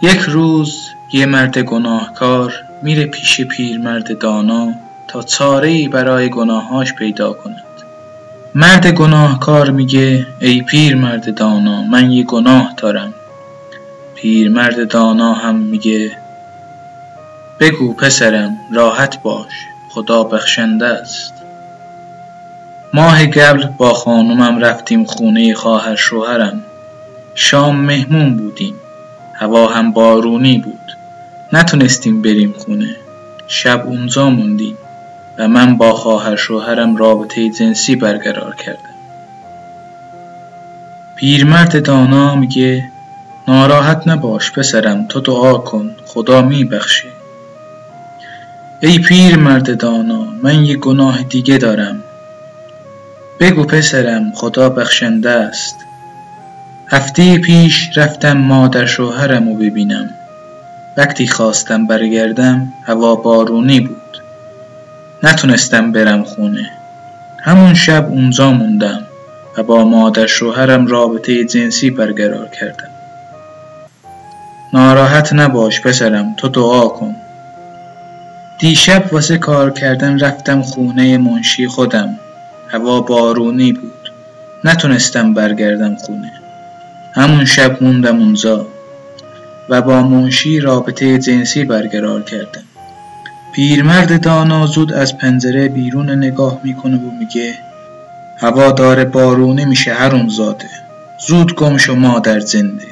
یک روز یه مرد گناهکار میره پیش پیرمرد دانا تا چاره‌ای برای گناهاش پیدا کند. مرد گناهکار میگه ای پیرمرد دانا، من یه گناه دارم. پیرمرد دانا هم میگه بگو پسرم، راحت باش، خدا بخشنده است. ماه قبل با خانومم رفتیم خونه خواهر شوهرم. شام مهمون بودیم، هوا هم بارونی بود، نتونستیم بریم خونه. شب اونجا موندیم و من با خواهر شوهرم رابطه جنسی برقرار کردم. پیرمرد دانا میگه ناراحت نباش پسرم، تو دعا کن، خدا میبخشه. ای پیرمرد دانا، من یه گناه دیگه دارم. بگو پسرم، خدا بخشنده است. هفته پیش رفتم مادر شوهرم رو ببینم. وقتی خواستم برگردم هوا بارونی بود، نتونستم برم خونه. همون شب اونجا موندم و با مادر شوهرم رابطه جنسی برقرار کردم. ناراحت نباش پسرم، تو دعا کن. دیشب واسه کار کردن رفتم خونه منشی خودم. هوا بارونی بود، نتونستم برگردم خونه. همون شب موندم اونجا و با منشی رابطه جنسی برقرار کردم. پیرمرد دانا زود از پنجره بیرون نگاه میکنه و میگه هوا داره بارونی میشه حرومزاده، زود گم شو مادر زنده.